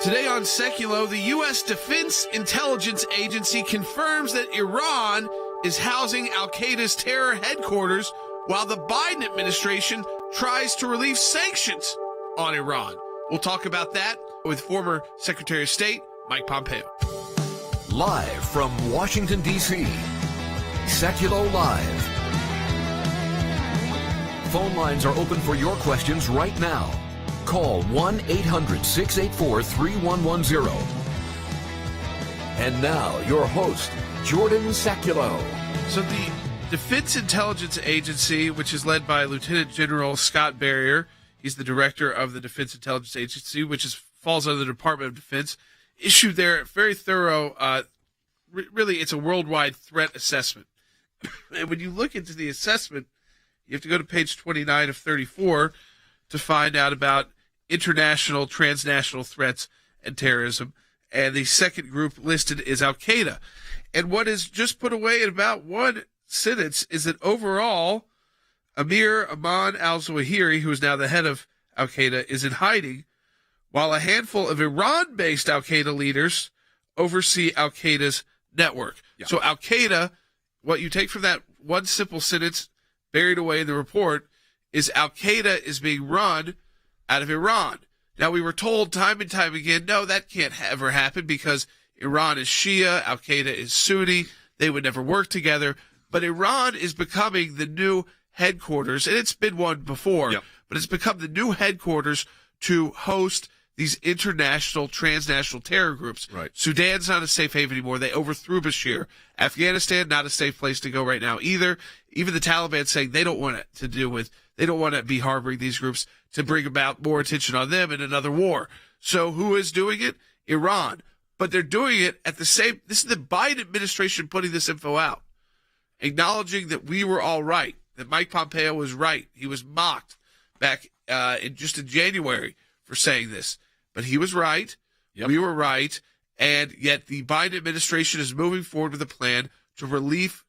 Today on Sekulow, the U.S. Defense Intelligence Agency confirms that Iran is housing Al-Qaeda's terror headquarters while the Biden administration tries to relieve sanctions on Iran. We'll talk about that with former Secretary of State Mike Pompeo. Live from Washington, D.C., Sekulow Live. Phone lines are open for your questions right now. Call 1-800-684-3110. And now, your host, Jordan Sekulow. So the Defense Intelligence Agency, which is led by Lieutenant General Scott Barrier, he's the director of the Defense Intelligence Agency, which falls under the Department of Defense, issued their very thorough, really it's a worldwide threat assessment. And when you look into the assessment, you have to go to page 29 of 34 to find out about international, transnational threats and terrorism. And the second group listed is Al-Qaeda. And what is just put away in about one sentence is that overall, Amir Aman al-Zawahiri, who is now the head of Al-Qaeda, is in hiding, while a handful of Iran-based Al-Qaeda leaders oversee Al-Qaeda's network. Yeah. So Al-Qaeda, what you take from that one simple sentence buried away in the report, is Al-Qaeda is being run out of Iran. Now, we were told time and time again, no, that can't ever happen because Iran is Shia, Al-Qaeda is Sunni, they would never work together. But Iran is becoming the new headquarters, and it's been one before, but it's become the new headquarters to host these international, transnational terror groups. Right. Sudan's not a safe haven anymore. They overthrew Bashir. Afghanistan, not a safe place to go right now either. Even the Taliban saying they don't want it to do with, they don't want to be harboring these groups to bring about more attention on them in another war. So who is doing it? Iran. But they're doing it at the same, this is the Biden administration putting this info out, acknowledging that we were all right, that Mike Pompeo was right. He was mocked back in January for saying this. But he was right. Yep. We were right. And yet the Biden administration is moving forward with a plan to relieve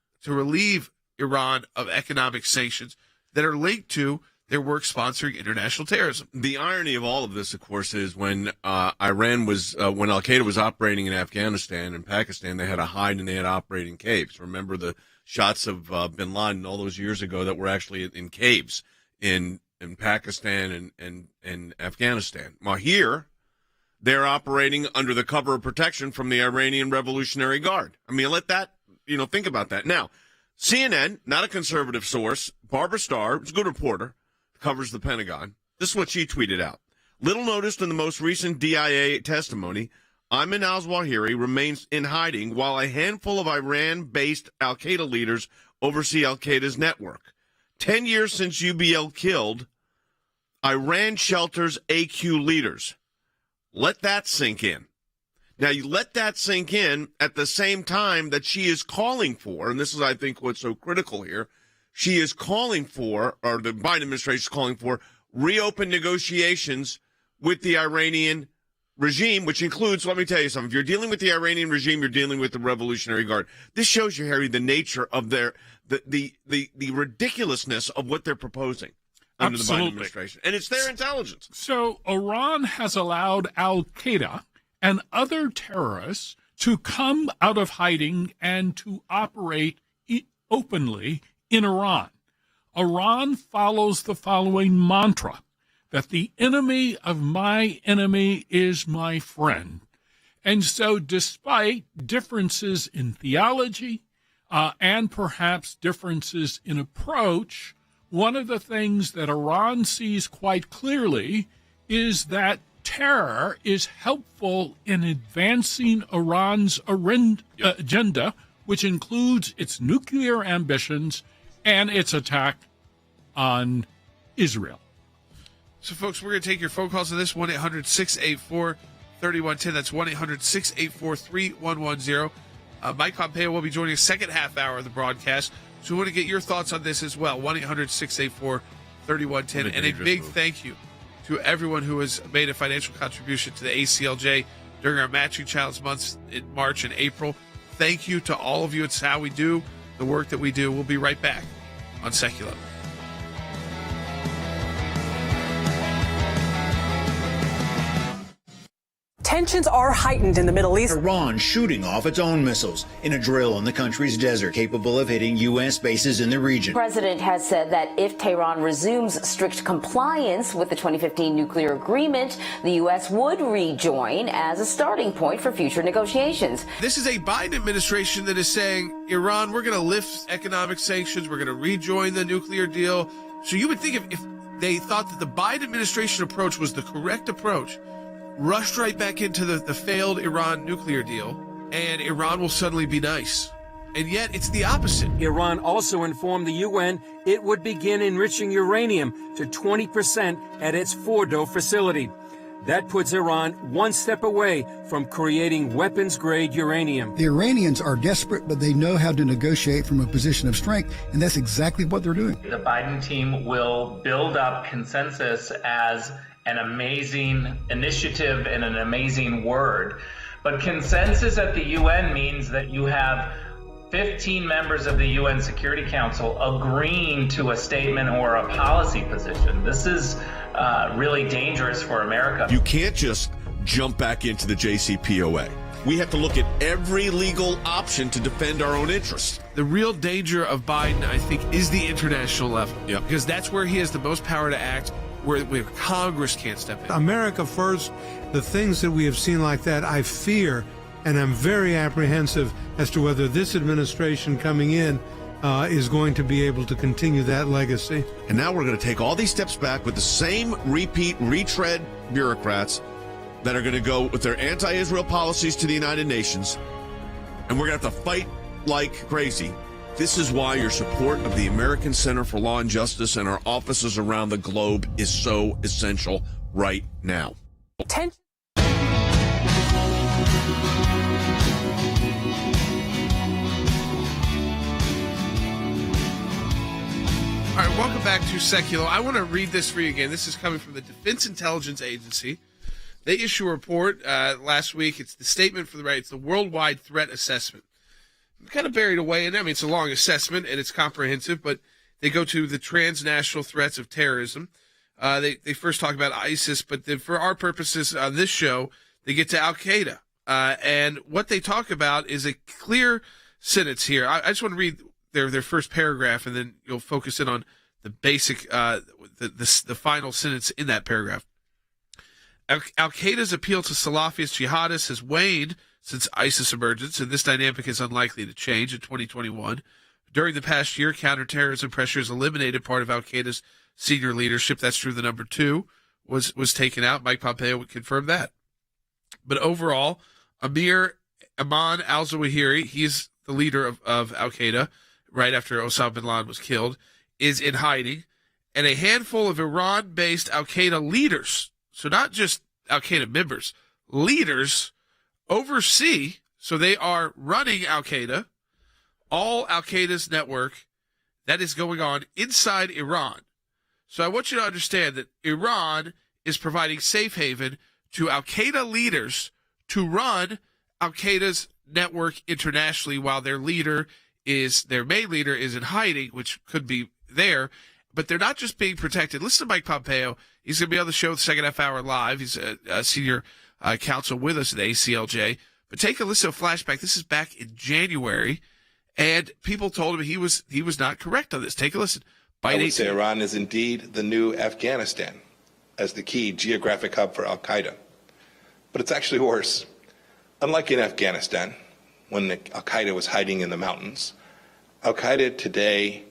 Iran of economic sanctions that are linked to their work sponsoring international terrorism. The irony of all of this, of course, is when Iran was, when Al-Qaeda was operating in Afghanistan and Pakistan, they had to hide and they had to operate in caves. Remember the shots of bin Laden all those years ago that were actually in caves in Pakistan and Afghanistan. Well, here, they're operating under the cover of protection from the Iranian Revolutionary Guard. I mean, let that, think about that. Now, CNN, not a conservative source, Barbara Starr, who's a good reporter, covers the Pentagon. This is what she tweeted out. Little noticed in the most recent DIA testimony, Ayman al-Zawahiri remains in hiding while a handful of Iran-based Al-Qaeda leaders oversee Al-Qaeda's network. 10 years since UBL killed, Iran shelters AQ leaders. Let that sink in. Now, you let that sink in at the same time that she is calling for, and this is, I think, what's so critical here, she is calling for, or the Biden administration is calling for, reopen negotiations with the Iranian regime, which includes, let me tell you something, if you're dealing with the Iranian regime, you're dealing with the Revolutionary Guard. This shows you, Harry, the nature of the ridiculousness of what they're proposing under the Biden administration. And it's their intelligence. So Iran has allowed Al-Qaeda and other terrorists to come out of hiding and to operate openly in Iran. Iran follows the following mantra, that the enemy of my enemy is my friend. And so despite differences in theology and perhaps differences in approach, one of the things that Iran sees quite clearly is that terror is helpful in advancing Iran's agenda, which includes its nuclear ambitions and its attack on Israel. So, folks, we're going to take your phone calls on this, 1-800-684-3110. That's 1-800-684-3110. Mike Pompeo will be joining us second half hour of the broadcast. So we want to get your thoughts on this as well, 1-800-684-3110. And a big thank you to everyone who has made a financial contribution to the ACLJ during our matching challenge months in March and April. Thank you to all of you. It's how we do the work that we do. We'll be right back on Sekulow. Tensions are heightened in the Middle East. Iran shooting off its own missiles in a drill in the country's desert capable of hitting U.S. bases in the region. The president has said that if Tehran resumes strict compliance with the 2015 nuclear agreement, the U.S. would rejoin as a starting point for future negotiations. This is a Biden administration that is saying, Iran, we're going to lift economic sanctions, we're going to rejoin the nuclear deal. So you would think if they thought that the Biden administration approach was the correct approach, rushed right back into the failed Iran nuclear deal, and Iran will suddenly be nice. And yet it's the opposite. Iran also informed the UN it would begin enriching uranium to 20% at its Fordo facility. That puts Iran one step away from creating weapons-grade uranium. The Iranians are desperate, but they know how to negotiate from a position of strength, and that's exactly what they're doing. The Biden team will build up consensus as an amazing initiative and an amazing word. But consensus at the UN means that you have 15 members of the UN Security Council agreeing to a statement or a policy position. This is really dangerous for America. You can't just jump back into the JCPOA. We have to look at every legal option to defend our own interests. The real danger of Biden, I think, is the international level. Yep. Because that's where he has the most power to act, where Congress can't step in. America first, the things that we have seen like that, I fear, and I'm very apprehensive as to whether this administration coming in is going to be able to continue that legacy. And now we're going to take all these steps back with the same retread bureaucrats that are going to go with their anti-Israel policies to the United Nations, and we're going to have to fight like crazy. This is why your support of the American Center for Law and Justice and our offices around the globe is so essential right now. All right, welcome back to Sekulow. I want to read this for you again. This is coming from the Defense Intelligence Agency. They issue a report last week. It's the statement for the right. It's the Worldwide Threat Assessment. I'm kind of buried away in it. I mean, it's a long assessment and it's comprehensive, but they go to the transnational threats of terrorism. They first talk about ISIS, but then for our purposes on this show, they get to Al-Qaeda. And what they talk about is a clear sentence here. I just want to read their first paragraph, and then you'll focus in on the basic, the final sentence in that paragraph. Al-Qaeda's appeal to Salafist jihadists has waned since ISIS emergence, and this dynamic is unlikely to change in 2021. During the past year, counterterrorism pressures eliminated part of Al-Qaeda's senior leadership. That's true. The number 2 was taken out. Mike Pompeo would confirm that. But overall, Amir Ayman al-Zawahiri, he's the leader of Al-Qaeda right after Osama bin Laden was killed, is in hiding. And a handful of Iran-based Al-Qaeda leaders, so not just Al-Qaeda members, leaders oversee, so they are running Al-Qaeda, all Al-Qaeda's network that is going on inside Iran. So I want you to understand that Iran is providing safe haven to Al-Qaeda leaders to run Al-Qaeda's network internationally while their main leader is in hiding, which could be there. But they're not just being protected. Listen to Mike Pompeo. He's going to be on the show the second half hour live. He's a senior counsel with us at the ACLJ. But take a listen to a flashback. This is back in January, and people told him he was not correct on this. Take a listen. I would say Iran is indeed the new Afghanistan as the key geographic hub for Al-Qaeda. But it's actually worse. Unlike in Afghanistan, when Al-Qaeda was hiding in the mountains, Al-Qaeda today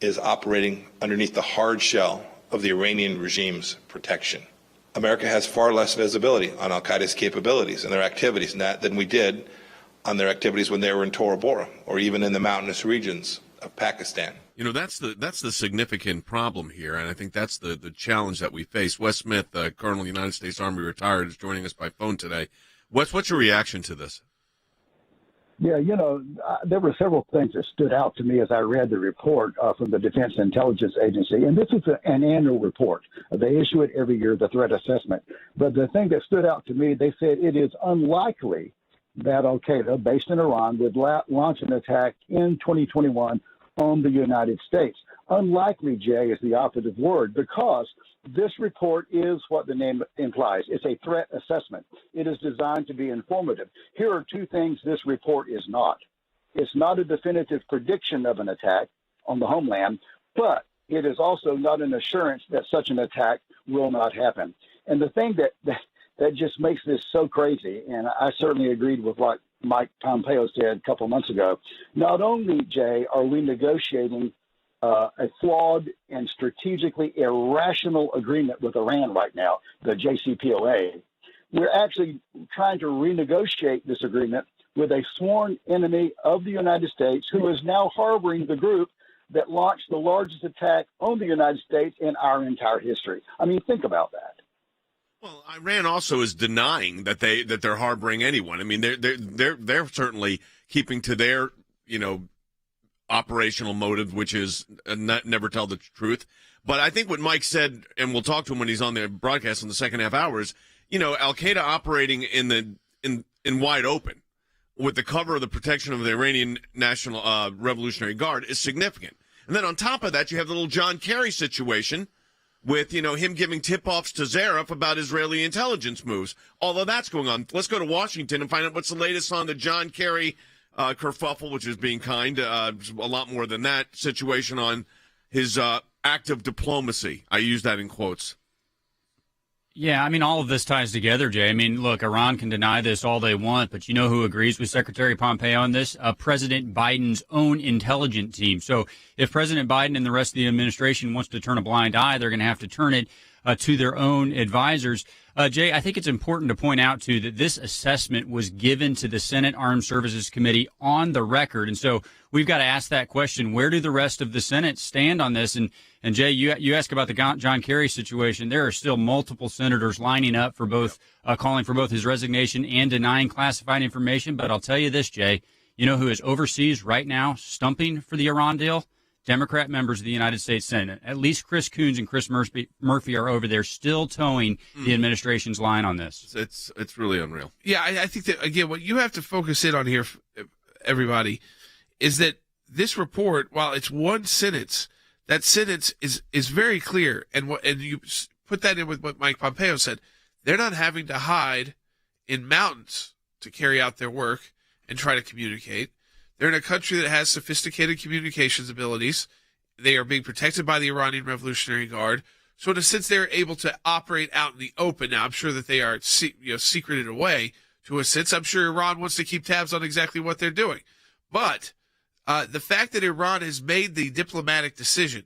is operating underneath the hard shell of the Iranian regime's protection. America has far less visibility on Al-Qaeda's capabilities and their activities than we did on their activities when they were in Tora Bora or even in the mountainous regions of Pakistan. You know, that's the significant problem here, and I think that's the challenge that we face. Wes Smith, Colonel of the United States Army retired, is joining us by phone today. What's your reaction to this? Yeah, there were several things that stood out to me as I read the report from the Defense Intelligence Agency. And this is an annual report. They issue it every year, the threat assessment. But the thing that stood out to me, they said it is unlikely that Al-Qaeda, based in Iran, would launch an attack in 2021 on the United States. Unlikely, Jay, is the operative word, because This report is what the name implies. It's a threat assessment. It is designed to be informative. Here are two things this report is not. It's not a definitive prediction of an attack on the homeland, but it is also not an assurance that such an attack will not happen. And the thing that just makes this so crazy, and I certainly agreed with what Mike Pompeo said a couple months ago, not only, Jay, are we negotiating a flawed and strategically irrational agreement with Iran right now, the JCPOA, we're actually trying to renegotiate this agreement with a sworn enemy of the United States who is now harboring the group that launched the largest attack on the United States in our entire history. I mean, think about that. Well, Iran also is denying that they're harboring anyone. I mean, they're certainly keeping to their, operational motive, which is never tell the truth. But I think what Mike said, and we'll talk to him when he's on the broadcast in the second half hour, is, Al-Qaeda operating in wide open with the cover of the protection of the Iranian National Revolutionary Guard is significant. And then on top of that, you have the little John Kerry situation with, him giving tip-offs to Zarif about Israeli intelligence moves. All of that's going on. Let's go to Washington and find out what's the latest on the John Kerry kerfuffle, which is being kind, a lot more than that, situation on his act of diplomacy. I use that in quotes. Yeah, I mean, all of this ties together, Jay. I mean, look, Iran can deny this all they want, but you know who agrees with Secretary Pompeo on this? President Biden's own intelligence team. So if President Biden and the rest of the administration wants to turn a blind eye, they're going to have to turn it to their own advisors. Jay, I think it's important to point out, too, that this assessment was given to the Senate Armed Services Committee on the record. And so we've got to ask that question. Where do the rest of the Senate stand on this? And Jay, you ask about the John Kerry situation. There are still multiple senators lining up for both, calling for both his resignation and denying classified information. But I'll tell you this, Jay, you know who is overseas right now stumping for the Iran deal? Democrat members of the United States Senate. At least Chris Coons and Chris Murphy are over there still towing the administration's line on this. It's really unreal. Yeah, I think that, again, what you have to focus in on here, everybody, is that this report, while it's one sentence, that sentence is very clear. And you put that in with what Mike Pompeo said. They're not having to hide in mountains to carry out their work and try to communicate. They're in a country that has sophisticated communications abilities. They are being protected by the Iranian Revolutionary Guard. So in a sense, they're able to operate out in the open. Now, I'm sure that they are secreted away to a sense. I'm sure Iran wants to keep tabs on exactly what they're doing. But the fact that Iran has made the diplomatic decision,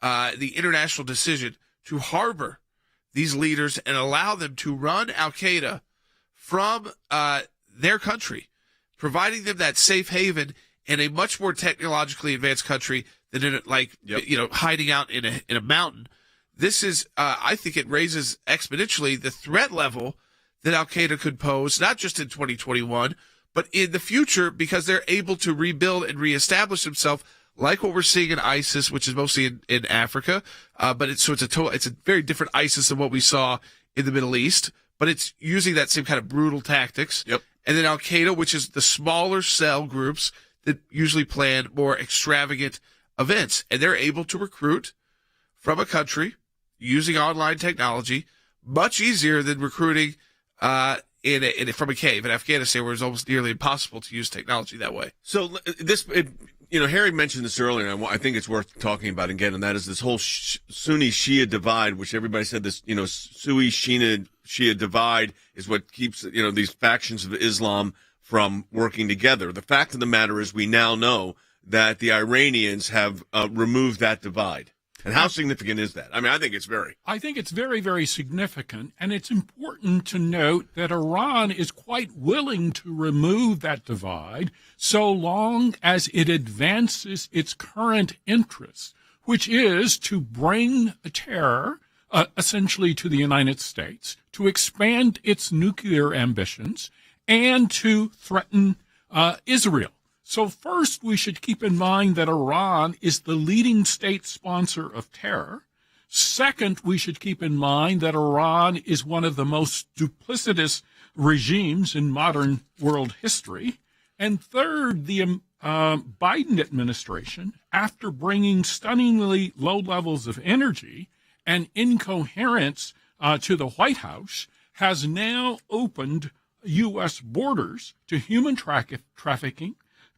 the international decision to harbor these leaders and allow them to run Al-Qaeda from their country, providing them that safe haven in a much more technologically advanced country than in hiding out in a mountain. This is, I think it raises exponentially the threat level that Al-Qaeda could pose, not just in 2021, but in the future, because they're able to rebuild and reestablish themselves, like what we're seeing in ISIS, which is mostly in Africa. But it's a very different ISIS than what we saw in the Middle East, but it's using that same kind of brutal tactics. Yep. And then Al-Qaeda, which is the smaller cell groups that usually plan more extravagant events. And they're able to recruit from a country using online technology much easier than recruiting from a cave in Afghanistan, where it's almost nearly impossible to use technology that way. So Harry mentioned this earlier, and I think it's worth talking about again, and that is this whole Sunni-Shia divide, which everybody said this, Sunni-Shia divide is what keeps, these factions of Islam from working together. The fact of the matter is we now know that the Iranians have removed that divide. And how significant is that? I mean, I think it's very, very significant. And it's important to note that Iran is quite willing to remove that divide so long as it advances its current interests, which is to bring terror essentially to the United States, to expand its nuclear ambitions, and to threaten Israel. So first, we should keep in mind that Iran is the leading state sponsor of terror. Second, we should keep in mind that Iran is one of the most duplicitous regimes in modern world history. And third, the Biden administration, after bringing stunningly low levels of energy and incoherence to the White House has now opened U.S. borders to human trafficking,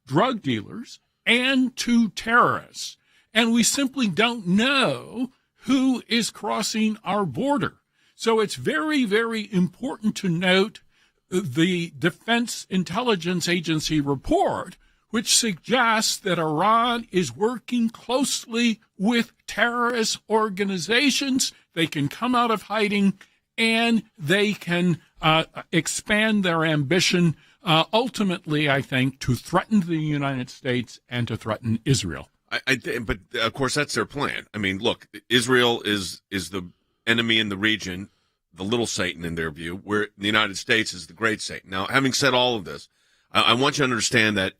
drug dealers, and to terrorists. And we simply don't know who is crossing our border. So it's very, very important to note the Defense Intelligence Agency report, which suggests that Iran is working closely with terrorist organizations. They can come out of hiding, and they can expand their ambition, ultimately, I think, to threaten the United States and to threaten Israel. But of course, that's their plan. I mean, look, Israel is the enemy in the region, the little Satan in their view, where the United States is the great Satan. Now, having said all of this, I want you to understand that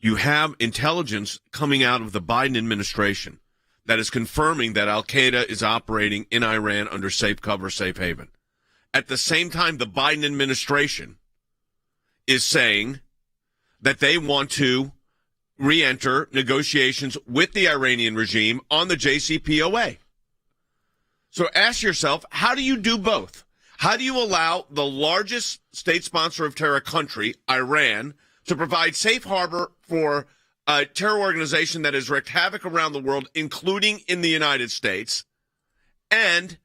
you have intelligence coming out of the Biden administration that is confirming that Al-Qaeda is operating in Iran under safe cover, safe haven. At the same time, the Biden administration is saying that they want to re-enter negotiations with the Iranian regime on the JCPOA. So ask yourself, how do you do both? How do you allow the largest state sponsor of terror country, Iran, to provide safe harbor for a terror organization that has wreaked havoc around the world, including in the United States, and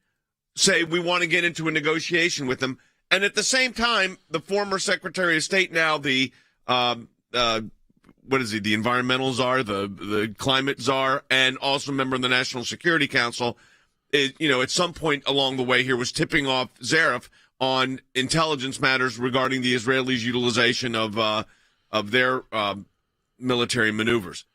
say we want to get into a negotiation with them? And at the same time, the former Secretary of State, now the what is he, the environmental czar, the climate czar, and also a member of the National Security Council, at some point along the way here was tipping off Zarif on intelligence matters regarding the Israelis' utilization of their military maneuvers.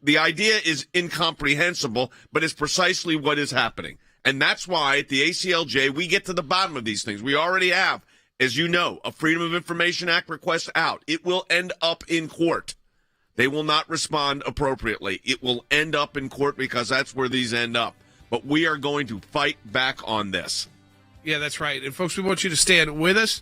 The idea is incomprehensible, but it's precisely what is happening. And that's why at the ACLJ, we get to the bottom of these things. We already have, as you know, a Freedom of Information Act request out. It will end up in court. They will not respond appropriately. It will end up in court because that's where these end up. But we are going to fight back on this. Yeah, that's right. And, folks, we want you to stand with us.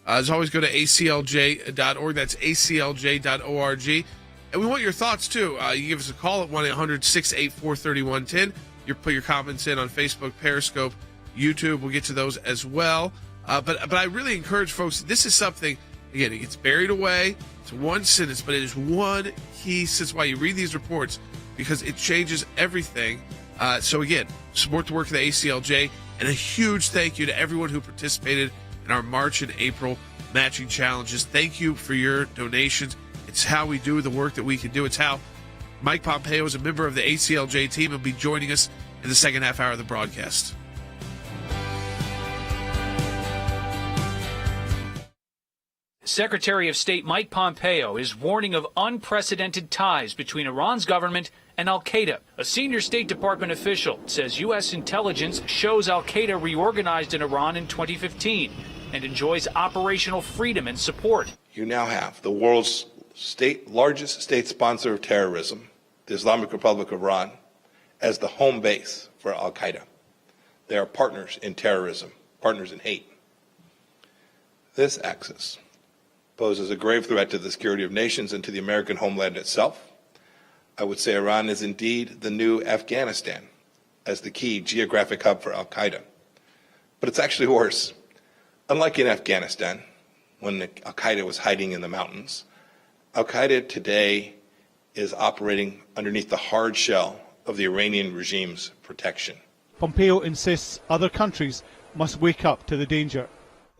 As always, go to aclj.org. That's aclj.org. And we want your thoughts, too. You give us a call at 1-800-684-3110. You put your comments in on Facebook, Periscope, YouTube. We'll get to those as well. But I really encourage folks, this is something, again, it gets buried away. It's one sentence, but it is one key sentence why you read these reports, because it changes everything. So, again, support the work of the ACLJ, and a huge thank you to everyone who participated in our March and April matching challenges. Thank you for your donations. It's how we do the work that we can do. It's how Mike Pompeo is a member of the ACLJ team and will be joining us in the second half hour of the broadcast. Secretary of State Mike Pompeo is warning of unprecedented ties between Iran's government and Al-Qaeda. A senior State Department official says U.S. intelligence shows Al-Qaeda reorganized in Iran in 2015 and enjoys operational freedom and support. You now have the world's largest state sponsor of terrorism, the Islamic Republic of Iran, as the home base for Al-Qaeda. They are partners in terrorism, partners in hate. This axis poses a grave threat to the security of nations and to the American homeland itself. I would say Iran is indeed the new Afghanistan as the key geographic hub for Al-Qaeda. But it's actually worse. Unlike in Afghanistan, when Al-Qaeda was hiding in the mountains, Al-Qaeda today is operating underneath the hard shell of the Iranian regime's protection. Pompeo insists other countries must wake up to the danger.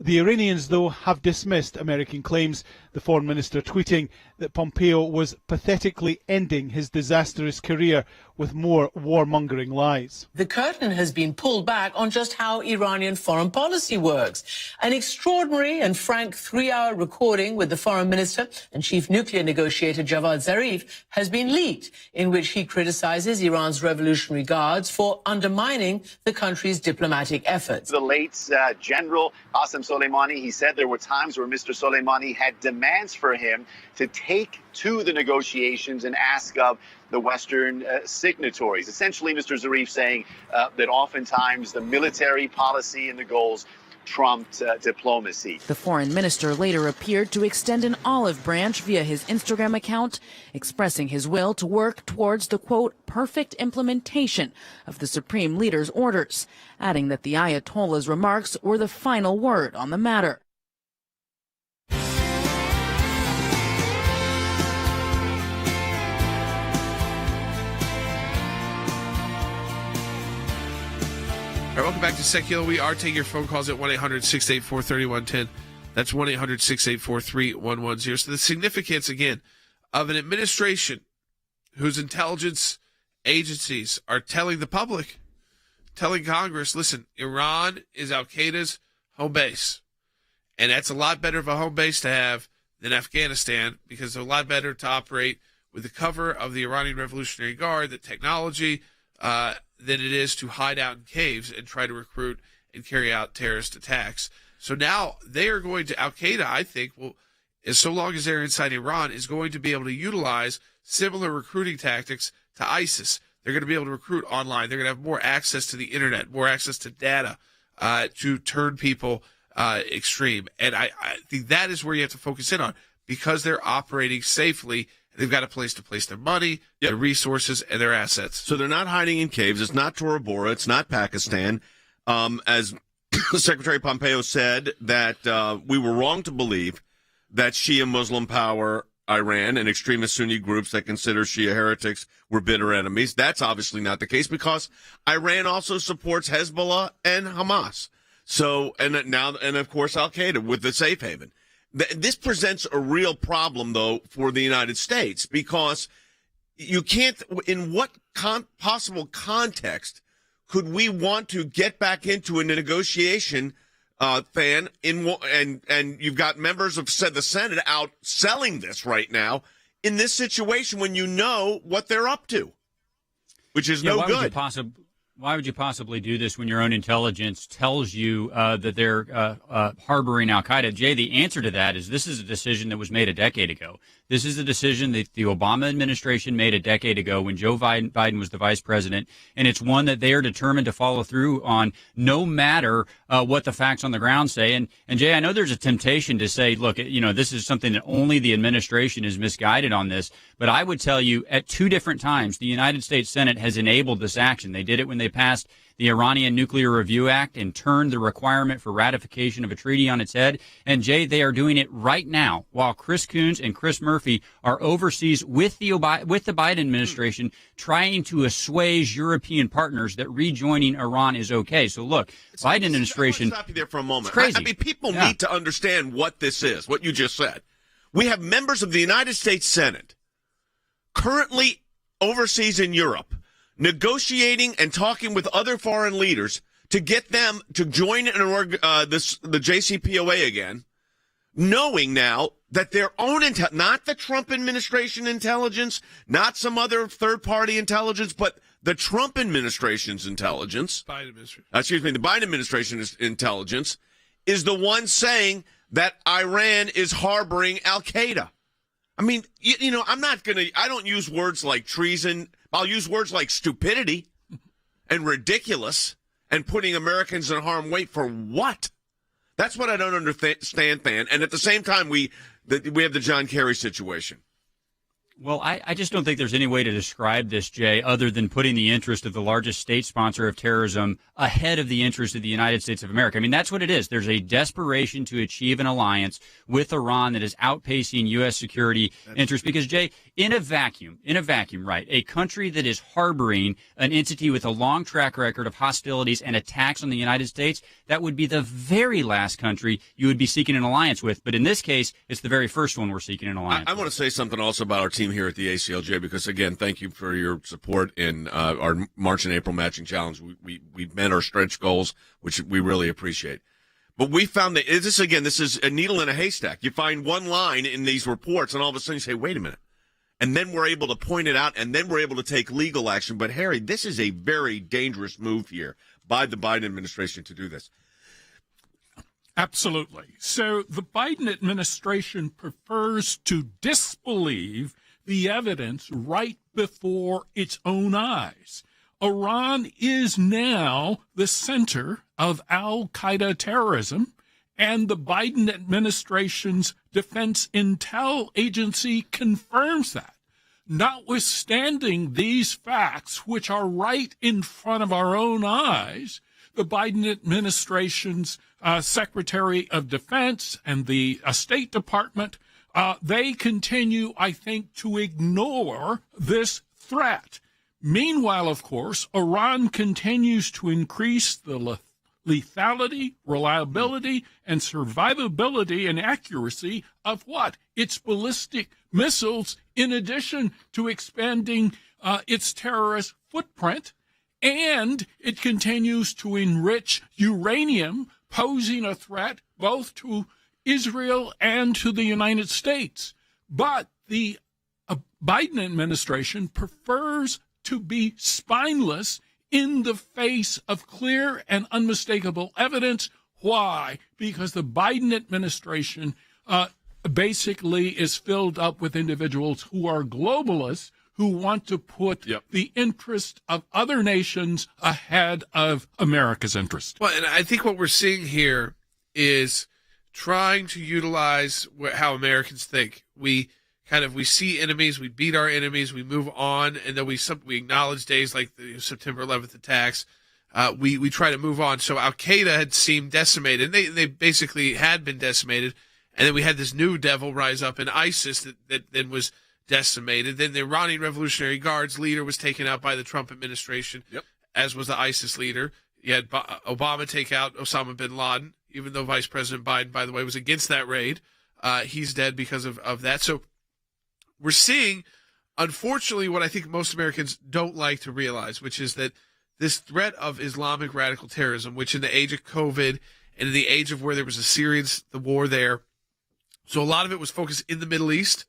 The Iranians, though, have dismissed American claims, the foreign minister tweeting that Pompeo was pathetically ending his disastrous career with more warmongering lies. The curtain has been pulled back on just how Iranian foreign policy works. An extraordinary and frank 3-hour recording with the foreign minister and chief nuclear negotiator Javad Zarif has been leaked, in which he criticizes Iran's Revolutionary Guards for undermining the country's diplomatic efforts. The late General Qasem Soleimani, he said there were times where Mr. Soleimani had demands for him to take to the negotiations and ask of the Western signatories. Essentially, Mr. Zarif saying that oftentimes the military policy and the goals trumped diplomacy. The foreign minister later appeared to extend an olive branch via his Instagram account, expressing his will to work towards the, quote, perfect implementation of the supreme leader's orders, adding that the Ayatollah's remarks were the final word on the matter. All right, welcome back to Sekulow. We are taking your phone calls at 1-800-684-3110. That's 1-800-684-3110. So the significance, again, of an administration whose intelligence agencies are telling the public, telling Congress, listen, Iran is Al-Qaeda's home base. And that's a lot better of a home base to have than Afghanistan, because it's a lot better to operate with the cover of the Iranian Revolutionary Guard, the technology, than it is to hide out in caves and try to recruit and carry out terrorist attacks. So now they are going to, Al-Qaeda, I think, will, as so long as they're inside Iran, is going to be able to utilize similar recruiting tactics to ISIS. They're going to be able to recruit online. They're going to have more access to the internet, more access to data to turn people extreme. And I think that is where you have to focus in on, because they're operating safely. They've got a place to place their money, their resources, and their assets. So they're not hiding in caves. It's not Tora Bora. It's not Pakistan. As Secretary Pompeo said, that we were wrong to believe that Shia Muslim power Iran and extremist Sunni groups that consider Shia heretics were bitter enemies. That's obviously not the case, because Iran also supports Hezbollah and Hamas. So, and of course Al-Qaeda with the safe haven. This presents a real problem, though, for the United States, because you can't, in what possible context could we want to get back into a negotiation, and you've got members of the Senate out selling this right now in this situation when you know what they're up to, which is no good. Why would you possibly do this when your own intelligence tells you that they're harboring Al-Qaeda? Jay, the answer to that is this is a decision that was made a decade ago. This is a decision that the Obama administration made a decade ago when Joe Biden was the vice president, and it's one that they are determined to follow through on no matter what the facts on the ground say. And Jay, I know there's a temptation to say, look, this is something that only the administration is misguided on this, but I would tell you at two different times the United States Senate has enabled this action. They did it when they passed the Iranian Nuclear Review Act and turned the requirement for ratification of a treaty on its head. And, Jay, they are doing it right now while Chris Coons and Chris Murphy are overseas with the Biden administration trying to assuage European partners that rejoining Iran is okay. So, look, Biden administration. I want to stop you there for a moment. Crazy. I mean, people need to understand what this is, what you just said. We have members of the United States Senate currently overseas in Europe, negotiating and talking with other foreign leaders to get them to join the JCPOA again, knowing now that their own not the Trump administration intelligence, not some other third-party intelligence, but the Trump administration's intelligence, the Biden administration's intelligence, is the one saying that Iran is harboring Al-Qaeda. I mean, I don't use words like treason. I'll use words like stupidity and ridiculous and putting Americans in harm's way for what? That's what I don't understand, Than. And at the same time, we have the John Kerry situation. Well, I just don't think there's any way to describe this, Jay, other than putting the interest of the largest state sponsor of terrorism ahead of the interest of the United States of America. I mean, that's what it is. There's a desperation to achieve an alliance with Iran that is outpacing U.S. security interests. Because, Jay, in a vacuum, right, a country that is harboring an entity with a long track record of hostilities and attacks on the United States, that would be the very last country you would be seeking an alliance with. But in this case, it's the very first one we're seeking an alliance with. I want to say something also about our team here at the ACLJ, because again, thank you for your support in our March and April matching challenge. We've met our stretch goals, which we really appreciate. But we found that this is a needle in a haystack. You find one line in these reports, and all of a sudden you say, wait a minute. And then we're able to point it out, and then we're able to take legal action. But, Harry, this is a very dangerous move here by the Biden administration to do this. Absolutely. So the Biden administration prefers to disbelieve the evidence right before its own eyes. Iran is now the center of Al-Qaeda terrorism, and the Biden administration's Defense Intel Agency confirms that. Notwithstanding these facts, which are right in front of our own eyes, the Biden administration's Secretary of Defense and the State Department, they continue, I think, to ignore this threat. Meanwhile, of course, Iran continues to increase the lethality, reliability, and survivability and accuracy of what? Its ballistic missiles, in addition to expanding its terrorist footprint. And it continues to enrich uranium, posing a threat both to Israel and to the United States. But the Biden administration prefers to be spineless in the face of clear and unmistakable evidence. Why? Because the Biden administration basically is filled up with individuals who are globalists, who want to put the interest of other nations ahead of America's interest. Well, and I think what we're seeing here is trying to utilize how Americans think. We see enemies, we beat our enemies, we move on, and then we acknowledge days like the September 11th attacks. We try to move on. So Al-Qaeda had seemed decimated. They basically had been decimated, and then we had this new devil rise up in ISIS that then was decimated. Then the Iranian Revolutionary Guard's leader was taken out by the Trump administration, as was the ISIS leader. You had Obama take out Osama bin Laden, even though Vice President Biden, by the way, was against that raid. He's dead because of that. So we're seeing, unfortunately, what I think most Americans don't like to realize, which is that this threat of Islamic radical terrorism, which in the age of COVID and in the age of where there was the war there, so a lot of it was focused in the Middle East,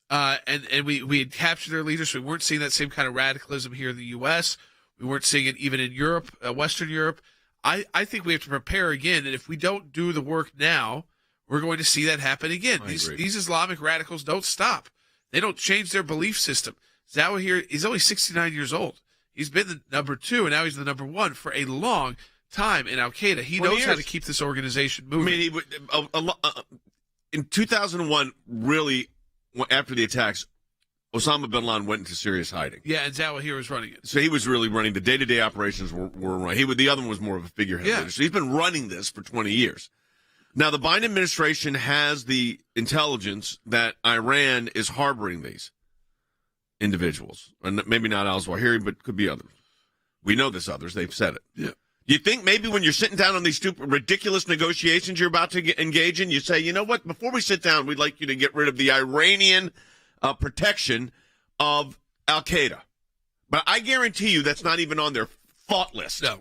and we had captured their leaders. So we weren't seeing that same kind of radicalism here in the U.S. We weren't seeing it even in Europe, Western Europe. I think we have to prepare again, and if we don't do the work now, we're going to see that happen again. These Islamic radicals don't stop. They don't change their belief system. Zawahiri, he's only 69 years old. He's been the number 2, and now he's the number 1 for a long time in Al-Qaeda. He knows how to keep this organization moving. I mean, in 2001, really, after the attacks, Osama bin Laden went into serious hiding. Yeah, and Zawahiri was running it. So he was really running the day-to-day operations. Were running. The other one was more of a figurehead leader. So he's been running this for 20 years. Now, the Biden administration has the intelligence that Iran is harboring these individuals. And maybe not al-Zawahiri, but could be others. We know there's others. They've said it. Yeah. You think maybe when you're sitting down on these stupid, ridiculous negotiations you're about to engage in, you say, you know what, before we sit down, we'd like you to get rid of the Iranian protection of Al-Qaeda. But I guarantee you that's not even on their thought list. No,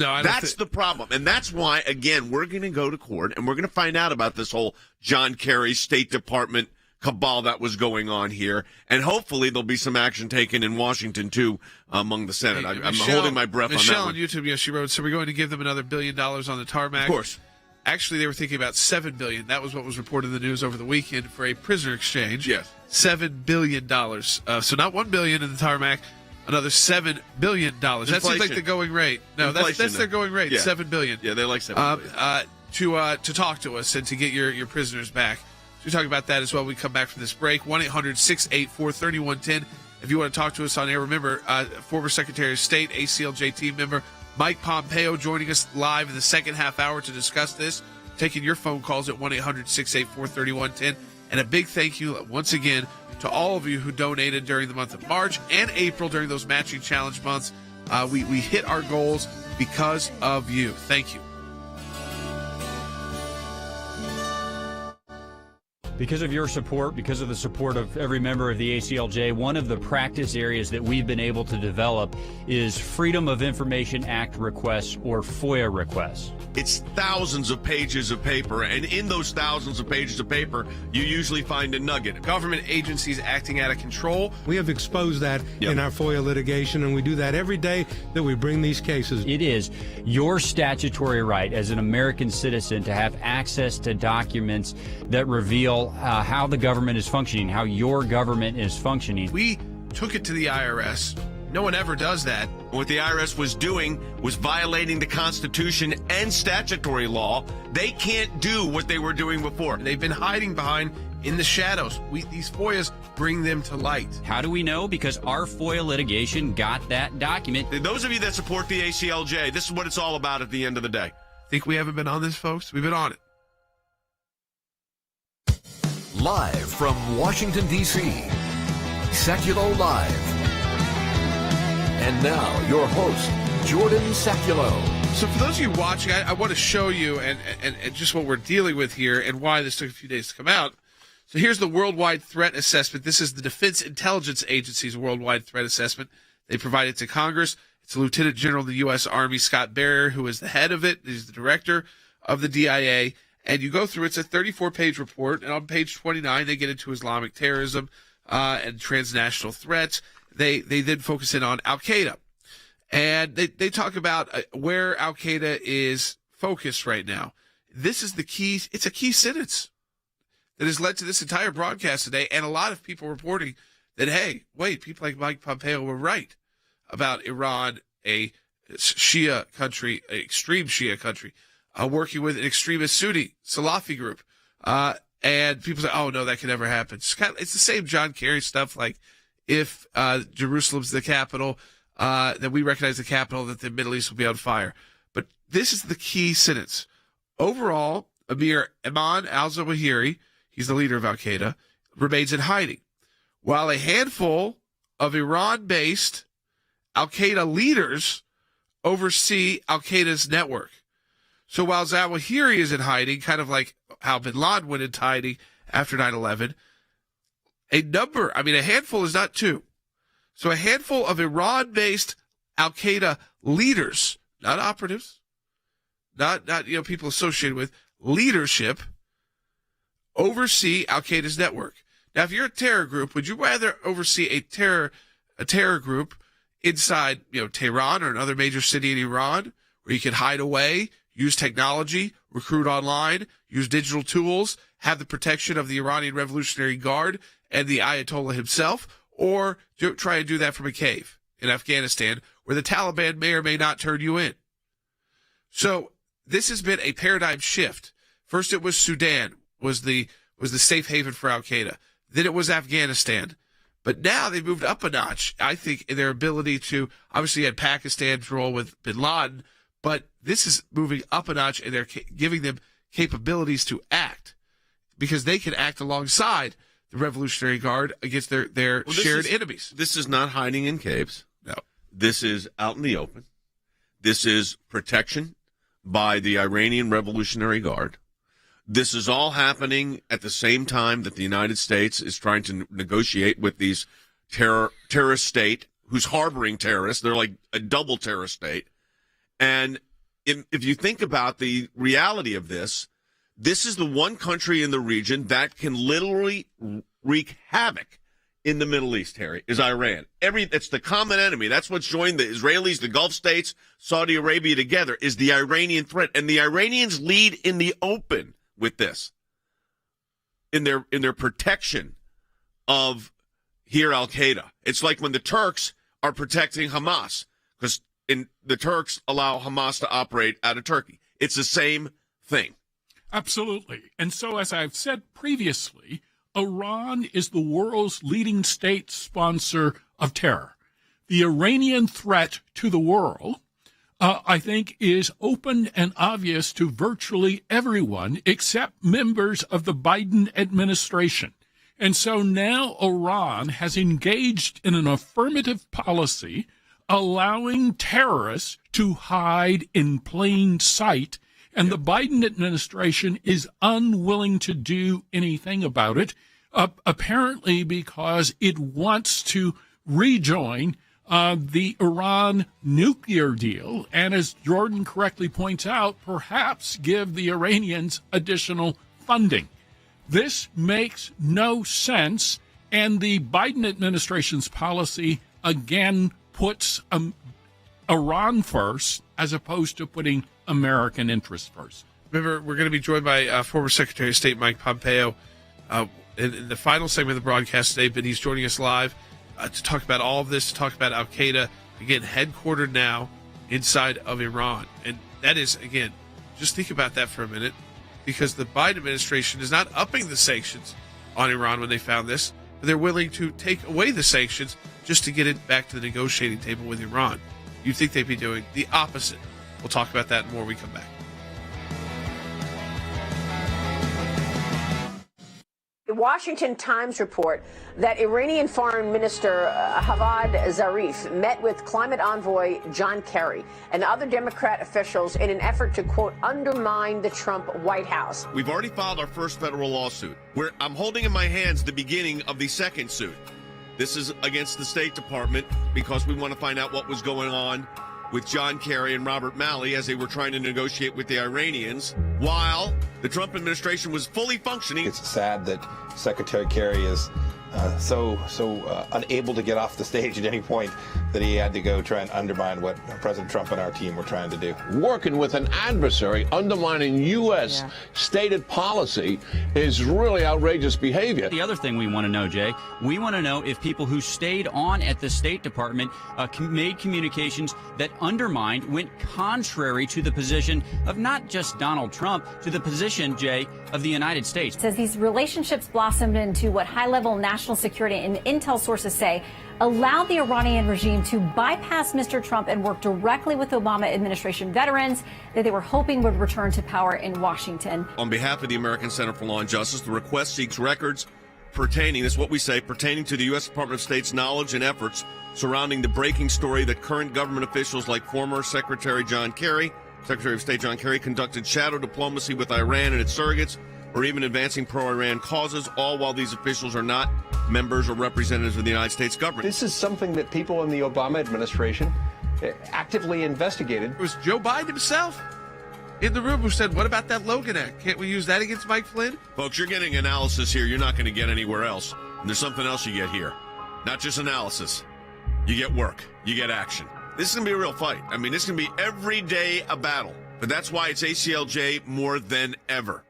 I don't That's the problem. And that's why, again, we're going to go to court and we're going to find out about this whole John Kerry State Department cabal that was going on here. And hopefully there'll be some action taken in Washington, too, among the Senate. I'm holding my breath on that Michelle one. on YouTube, she wrote, so we're going to give them another $1 billion on the tarmac. Of course. Actually, they were thinking about $7 billion. That was what was reported in the news over the weekend for a prisoner exchange. Yes. $7 billion. So not $1 billion in the tarmac, another $7 billion. That seems like the going rate. No, that's their going rate. Yeah. $7 billion. Yeah, they like $7 billion. To talk to us and to get your prisoners back. So we talk about that as well. We come back from this break. 1-800-684-3110. If you want to talk to us on air, remember former Secretary of State, ACLJ team member Mike Pompeo joining us live in the second half hour to discuss this. Taking your phone calls at 1-800-684-3110. And a big thank you once again to all of you who donated during the month of March and April during those matching challenge months. We hit our goals because of you. Thank you. Because of your support, because of the support of every member of the ACLJ, one of the practice areas that we've been able to develop is Freedom of Information Act requests, or FOIA requests. It's thousands of pages of paper, and in those thousands of pages of paper, you usually find a nugget. Government agencies acting out of control. We have exposed that in our FOIA litigation, and we do that every day that we bring these cases. It is your statutory right as an American citizen to have access to documents that reveal how the government is functioning, how your government is functioning. We took it to the IRS. No one ever does that. What the IRS was doing was violating the Constitution and statutory law. They can't do what they were doing before. They've been hiding behind in the shadows. These FOIAs bring them to light. How do we know? Because our FOIA litigation got that document. Those of you that support the ACLJ, this is what it's all about at the end of the day. Think we haven't been on this, folks? We've been on it. Live from Washington, D.C., Sekulow Live. And now, your host, Jordan Sekulow. So for those of you watching, I want to show you and just what we're dealing with here and why this took a few days to come out. So here's the Worldwide Threat Assessment. This is the Defense Intelligence Agency's Worldwide Threat Assessment. They provided it to Congress. It's Lieutenant General of the U.S. Army Scott Barrier, who is the head of it. He's the director of the DIA. And you go through, it's a 34-page report. And on page 29, they get into Islamic terrorism and transnational threats. They then focus in on Al-Qaeda. And they talk about where Al-Qaeda is focused right now. This is the key. It's a key sentence that has led to this entire broadcast today. And a lot of people reporting that, hey, wait, people like Mike Pompeo were right about Iran, a Shia country, an extreme Shia country, working with an extremist Sunni Salafi group. And people say, oh, no, that can never happen. It's the same John Kerry stuff, like if Jerusalem's the capital, then we recognize the capital, that the Middle East will be on fire. But this is the key sentence. Overall, Amir Iman al-Zawahiri, he's the leader of Al-Qaeda, remains in hiding, while a handful of Iran-based Al-Qaeda leaders oversee Al-Qaeda's network. So while Zawahiri is in hiding, kind of like how bin Laden went into hiding after 9/11, a handful is not two. So a handful of Iran-based Al-Qaeda leaders, not operatives, not people associated with leadership, oversee Al-Qaeda's network. Now, if you're a terror group, would you rather oversee a terror group inside, Tehran or another major city in Iran, where you can hide away, use technology, recruit online, use digital tools, have the protection of the Iranian Revolutionary Guard and the Ayatollah himself, or try and do that from a cave in Afghanistan, where the Taliban may or may not turn you in? So this has been a paradigm shift. First, it was Sudan was the safe haven for Al-Qaeda. Then it was Afghanistan. But now they've moved up a notch, I think, in their ability to, obviously had Pakistan's role with bin Laden, but this is moving up a notch, and they're giving them capabilities to act, because they can act alongside the Revolutionary Guard against their shared enemies. This is not hiding in caves. No. This is out in the open. This is protection by the Iranian Revolutionary Guard. This is all happening at the same time that the United States is trying to negotiate with these terrorist state who's harboring terrorists. They're like a double terrorist state. And if you think about the reality of this, this is the one country in the region that can literally wreak havoc in the Middle East, Harry, is Iran. It's the common enemy. That's what's joined the Israelis, the Gulf states, Saudi Arabia together, is the Iranian threat. And the Iranians lead in the open with this, in their protection of here Al-Qaeda. It's like when the Turks are protecting Hamas, because the Turks allow Hamas to operate out of Turkey. It's the same thing. Absolutely. And so, as I've said previously, Iran is the world's leading state sponsor of terror. The Iranian threat to the world, I think, is open and obvious to virtually everyone except members of the Biden administration. And so now Iran has engaged in an affirmative policy allowing terrorists to hide in plain sight, and the Biden administration is unwilling to do anything about it, apparently because it wants to rejoin the Iran nuclear deal, and as Jordan correctly points out, perhaps give the Iranians additional funding. This makes no sense, and the Biden administration's policy again puts Iran first as opposed to putting American interests first. Remember, we're going to be joined by former Secretary of State Mike Pompeo in the final segment of the broadcast today, but he's joining us live. to talk about all of this, to talk about Al-Qaeda, again, headquartered now inside of Iran. And that is, again, just think about that for a minute, because the Biden administration is not upping the sanctions on Iran when they found this, but they're willing to take away the sanctions just to get it back to the negotiating table with Iran. You'd think they'd be doing the opposite. We'll talk about that more when we come back. The Washington Times report that Iranian Foreign Minister Javad Zarif met with climate envoy John Kerry and other Democrat officials in an effort to, quote, undermine the Trump White House. We've already filed our first federal lawsuit. I'm holding in my hands the beginning of the second suit. This is against the State Department because we want to find out what was going on with John Kerry and Robert Malley as they were trying to negotiate with the Iranians while the Trump administration was fully functioning. It's sad that Secretary Kerry is so unable to get off the stage at any point that he had to go try and undermine what President Trump and our team were trying to do. Working with an adversary, undermining U.S. stated policy is really outrageous behavior. The other thing we want to know, Jay, we want to know if people who stayed on at the State Department made communications that undermined, went contrary to the position of not just Donald Trump, to the position, Jay, of the United States. It says these relationships blossomed into what high-level national security and intel sources say allowed the Iranian regime to bypass Mr. Trump and work directly with Obama administration veterans that they were hoping would return to power in Washington. On behalf of the American Center for Law and Justice, the request seeks records pertaining, this is what we say, pertaining to the U.S. Department of State's knowledge and efforts surrounding the breaking story that current government officials like former Secretary of State John Kerry conducted shadow diplomacy with Iran and its surrogates, or even advancing pro-Iran causes, all while these officials are not members or representatives of the United States government. This is something that people in the Obama administration actively investigated. It was Joe Biden himself in the room who said, what about that Logan Act? Can't we use that against Mike Flynn? Folks, you're getting analysis here you're not going to get anywhere else. And there's something else you get here. Not just analysis. You get work. You get action. This is going to be a real fight. I mean, this is going to be every day a battle. But that's why it's ACLJ more than ever.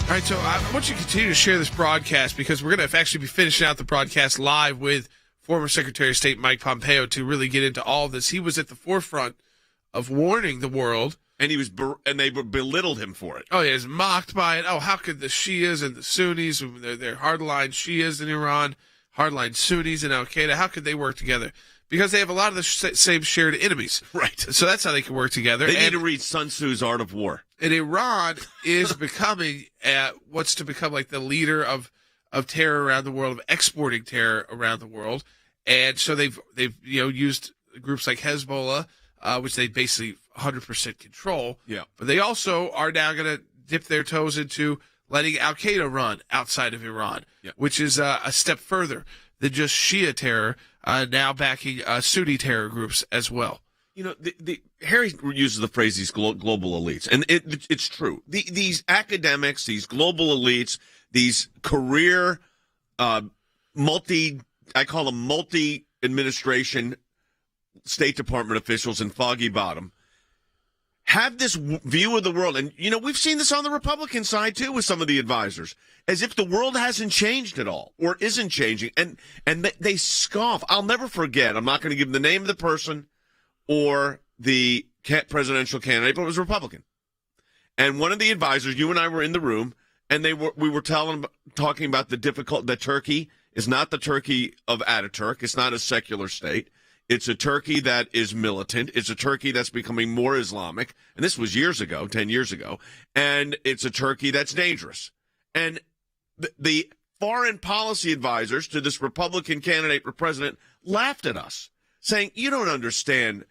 All right, so I want you to continue to share this broadcast because we're going to actually be finishing out the broadcast live with former Secretary of State Mike Pompeo to really get into all of this. He was at the forefront of warning the world. And they belittled him for it. Oh, yeah, he was mocked by it. Oh, how could the Shias and the Sunnis, they're hardline Shias in Iran, hardline Sunnis in Al-Qaeda, how could they work together? Because they have a lot of the same shared enemies. Right. So that's how they can work together. They need to read Sun Tzu's Art of War. And Iran is becoming what's to become like the leader of terror around the world, of exporting terror around the world. And so they've used groups like Hezbollah, which they basically 100% control. Yeah. But they also are now going to dip their toes into letting Al-Qaeda run outside of Iran, which is a step further than just Shia terror, now backing Sunni terror groups as well. You know, Harry uses the phrase these global elites, and it's true. These academics, these global elites, these career I call them multi-administration State Department officials in Foggy Bottom, have this view of the world. And, we've seen this on the Republican side, too, with some of the advisors, as if the world hasn't changed at all or isn't changing. And they scoff. I'll never forget. I'm not going to give the name of the person or the presidential candidate, but it was Republican. And one of the advisors, you and I were in the room, and we were talking about that Turkey is not the Turkey of Ataturk. It's not a secular state. It's a Turkey that is militant. It's a Turkey that's becoming more Islamic. And this was 10 years ago. And it's a Turkey that's dangerous. And the foreign policy advisors to this Republican candidate for president laughed at us, saying, you don't understand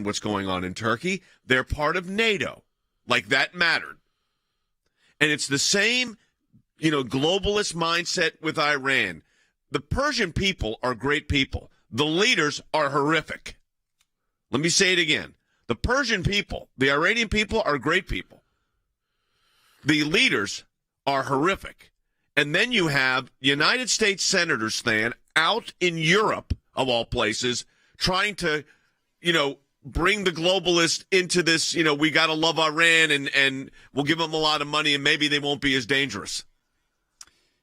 what's going on in Turkey. They're part of NATO. Like that mattered. And it's the same, globalist mindset with Iran. The Persian people are great people. The leaders are horrific. Let me say it again. The Persian people, the Iranian people are great people. The leaders are horrific. And then you have United States senators, Stan, out in Europe, of all places, trying to, bring the globalists into this, we got to love Iran and we'll give them a lot of money and maybe they won't be as dangerous.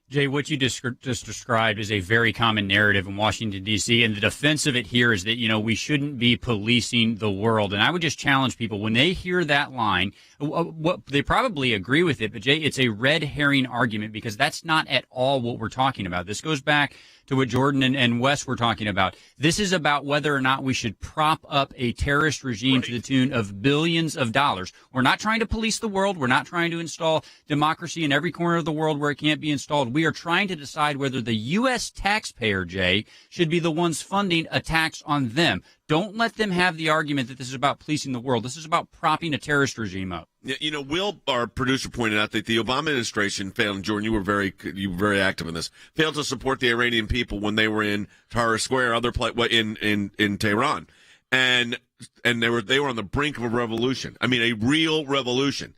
Jay, what you just described is a very common narrative in Washington, D.C., and the defense of it here is that, we shouldn't be policing the world. And I would just challenge people, when they hear that line, what they probably agree with it, but Jay, it's a red herring argument because that's not at all what we're talking about. This goes back to what Jordan and Wes were talking about. This is about whether or not we should prop up a terrorist regime to the tune of billions of dollars. We're not trying to police the world. We're not trying to install democracy in every corner of the world where it can't be installed. We are trying to decide whether the U.S. taxpayer, Jay, should be the ones funding a tax on them. Don't let them have the argument that this is about policing the world. This is about propping a terrorist regime up. Yeah, Will, our producer, pointed out that the Obama administration failed, and Jordan, you were very active in this, failed to support the Iranian people when they were in Tahrir Square, in Tehran, and they were on the brink of a revolution. I mean, a real revolution,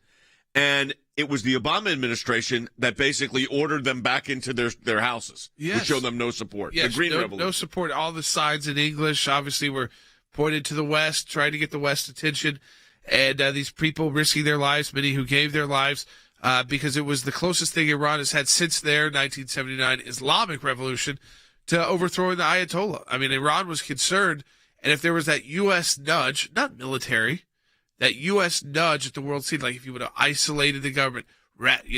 and it was the Obama administration that basically ordered them back into their houses, which showed them no support. Yes, the Green Revolution. No support. All the signs in English, obviously, were pointed to the West, trying to get the West attention. And these people risking their lives, many who gave their lives, because it was the closest thing Iran has had since their 1979 Islamic Revolution to overthrowing the Ayatollah. I mean, Iran was concerned, and if there was that U.S. nudge, not military, that U.S. nudge at the world scene, like if you would have isolated the government,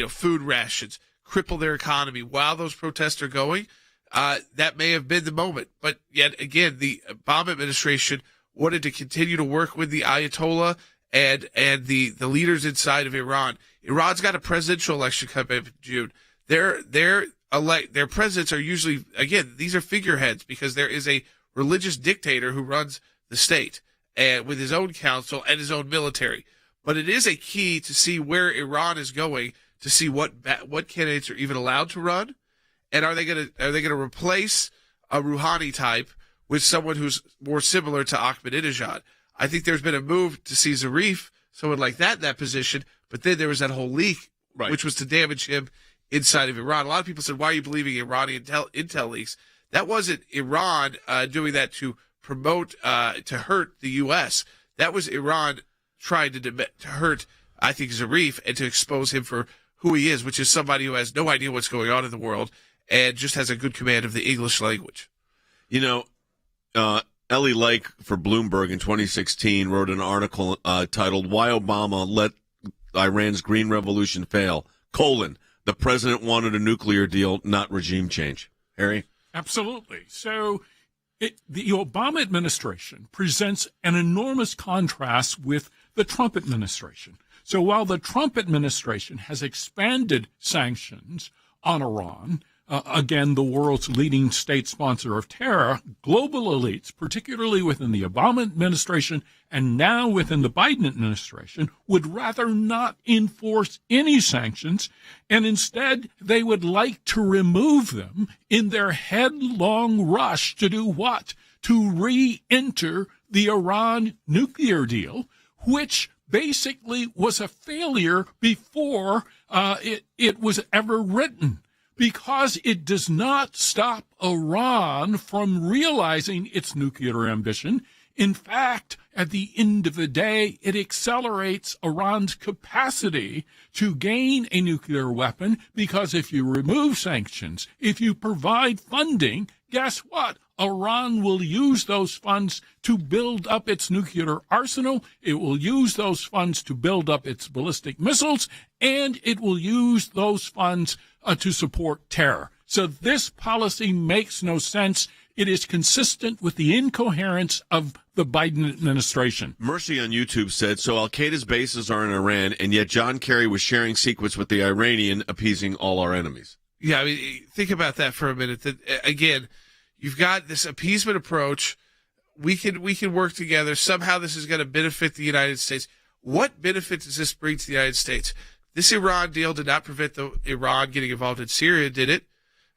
food rations, cripple their economy while those protests are going, that may have been the moment. But yet again, the Obama administration wanted to continue to work with the Ayatollah and the leaders inside of Iran. Iran's got a presidential election coming up in June. Their presidents are usually, again, these are figureheads because there is a religious dictator who runs the state and with his own council and his own military. But it is a key to see where Iran is going, to see what candidates are even allowed to run, and are they going to replace a Rouhani type with someone who's more similar to Ahmadinejad. I think there's been a move to see Zarif, someone like that in that position, but then there was that whole leak, which was to damage him inside of Iran. A lot of people said, why are you believing Iranian intel leaks? That wasn't Iran doing that to promote, to hurt the U.S. That was Iran trying to hurt, I think, Zarif and to expose him for who he is, which is somebody who has no idea what's going on in the world and just has a good command of the English language. Ellie Lake for Bloomberg in 2016 wrote an article titled "Why Obama Let Iran's Green Revolution Fail: The President Wanted a Nuclear Deal, Not Regime Change." Harry? Absolutely. So the Obama administration presents an enormous contrast with the Trump administration. So while the Trump administration has expanded sanctions on Iran, again, the world's leading state sponsor of terror, global elites, particularly within the Obama administration and now within the Biden administration, would rather not enforce any sanctions, and instead they would like to remove them in their headlong rush to do what? To re-enter the Iran nuclear deal, which basically was a failure before it was ever written, because it does not stop Iran from realizing its nuclear ambition. In fact, at the end of the day, it accelerates Iran's capacity to gain a nuclear weapon, because if you remove sanctions, if you provide funding, guess what? Iran will use those funds to build up its nuclear arsenal. It will use those funds to build up its ballistic missiles, and it will use those funds to support terror. So this policy makes no sense. It is consistent with the incoherence of the Biden administration. Mercy on YouTube said, so Al-Qaeda's bases are in Iran, and yet John Kerry was sharing secrets with the Iranian, appeasing all our enemies. Yeah, I mean, think about that for a minute. That, again, you've got this appeasement approach. We can work together. Somehow this is going to benefit the United States. What benefit does this bring to the United States? This Iran deal did not prevent Iran getting involved in Syria, did it?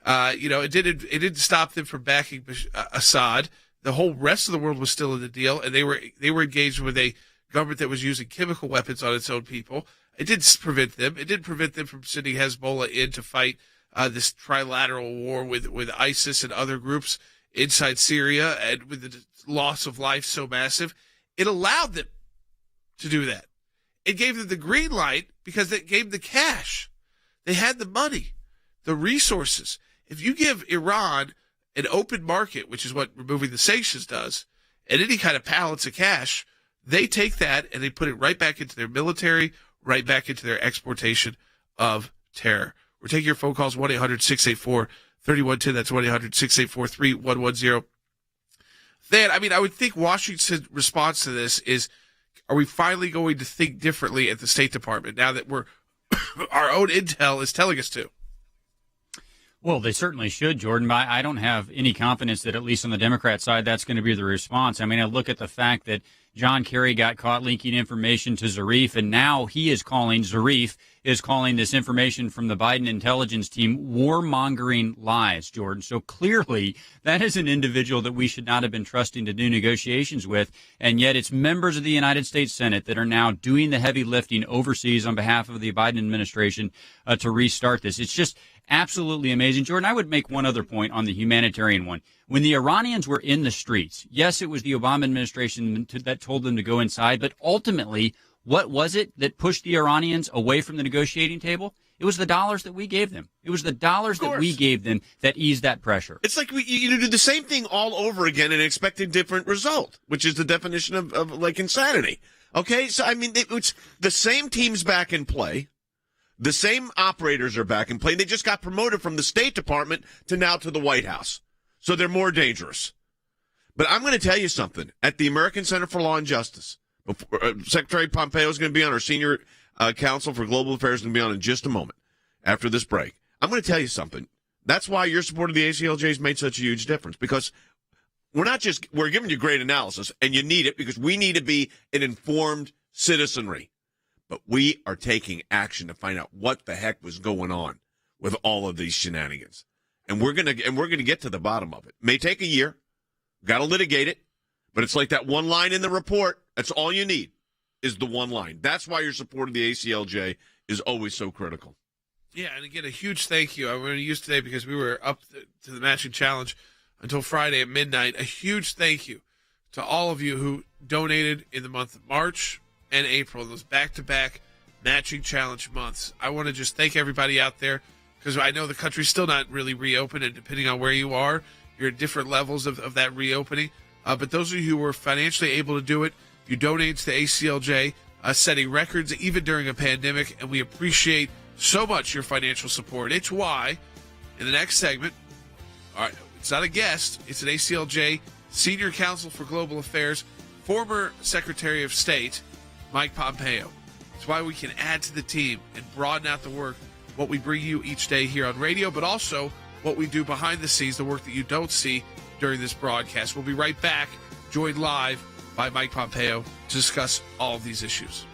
It didn't stop them from backing Assad. The whole rest of the world was still in the deal, and they were engaged with a government that was using chemical weapons on its own people. It didn't prevent them. It didn't prevent them from sending Hezbollah in to fight this trilateral war with ISIS and other groups inside Syria, and with the loss of life so massive. It allowed them to do that. It gave them the green light because it gave the cash. They had the money, the resources. If you give Iran an open market, which is what removing the sanctions does, and any kind of pallets of cash, they take that and they put it right back into their military, right back into their exportation of terror. We're taking your phone calls, 1-800-684-3110. That's 1-800-684-3110. Then, I mean, I would think Washington's response to this is, are we finally going to think differently at the State Department now that our own intel is telling us to? Well, they certainly should, Jordan. But I don't have any confidence that, at least on the Democrat side, that's going to be the response. I mean, I look at the fact that John Kerry got caught leaking information to Zarif, and now Zarif is calling this information from the Biden intelligence team warmongering lies, Jordan. So clearly, that is an individual that we should not have been trusting to do negotiations with, and yet it's members of the United States Senate that are now doing the heavy lifting overseas on behalf of the Biden administration to restart this. It's just absolutely amazing. Jordan, I would make one other point on the humanitarian one. When the Iranians were in the streets, yes, it was the Obama administration that told them to go inside, but ultimately, what was it that pushed the Iranians away from the negotiating table? It was the dollars that we gave them. It was the dollars that we gave them that eased that pressure. It's like you do the same thing all over again and expect a different result, which is the definition of like insanity. Okay, so I mean, it's the same teams back in play. The same operators are back in play. They just got promoted from the State Department to now to the White House. So they're more dangerous. But I'm going to tell you something. At the American Center for Law and Justice, Secretary Pompeo is going to be on, our senior counsel for Global Affairs is going to be on in just a moment after this break. I'm going to tell you something. That's why your support of the ACLJ has made such a huge difference, because we're giving you great analysis, and you need it because we need to be an informed citizenry. But we are taking action to find out what the heck was going on with all of these shenanigans. And we're gonna get to the bottom of it. May take a year. Got to litigate it. But it's like that one line in the report. That's all you need is the one line. That's why your support of the ACLJ is always so critical. Yeah, and again, a huge thank you. I'm going to use today because we were up to the matching challenge until Friday at midnight. A huge thank you to all of you who donated in the month of March and April, those back-to-back matching challenge months. I want to just thank everybody out there because I know the country's still not really reopened, and depending on where you are, you're at different levels of that reopening. But those of you who were financially able to do it, you donate to the ACLJ, setting records even during a pandemic, and we appreciate so much your financial support. It's why, in the next segment, all right, it's not a guest, it's an ACLJ Senior Counsel for Global Affairs, former Secretary of State, Mike Pompeo. It's why we can add to the team and broaden out the work, what we bring you each day here on radio, but also what we do behind the scenes, the work that you don't see during this broadcast. We'll be right back, joined live by Mike Pompeo to discuss all of these issues.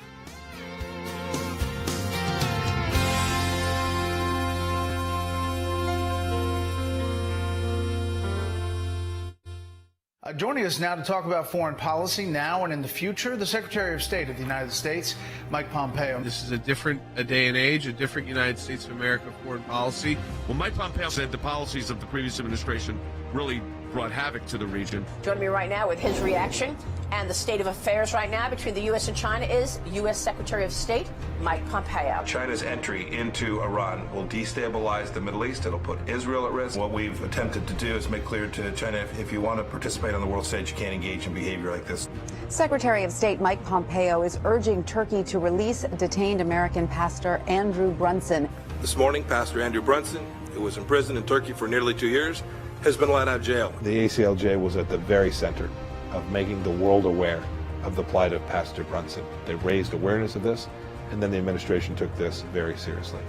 Joining us now to talk about foreign policy now and in the future, the Secretary of State of the United States, Mike Pompeo. This is a different day and age, a different United States of America foreign policy. Well, Mike Pompeo said the policies of the previous administration really brought havoc to the region. Joining me right now with his reaction and the state of affairs right now between the U.S. and China is U.S. Secretary of State Mike Pompeo. China's entry into Iran will destabilize the Middle East. It'll put Israel at risk. What we've attempted to do is make clear to China, if you want to participate on the world stage, you can't engage in behavior like this. Secretary of State Mike Pompeo is urging Turkey to release detained American pastor Andrew Brunson. This morning, Pastor Andrew Brunson, who was in prison in Turkey for nearly 2 years, has been let out of jail. The ACLJ was at the very center of making the world aware of the plight of Pastor Brunson. They raised awareness of this, and then the administration took this very seriously.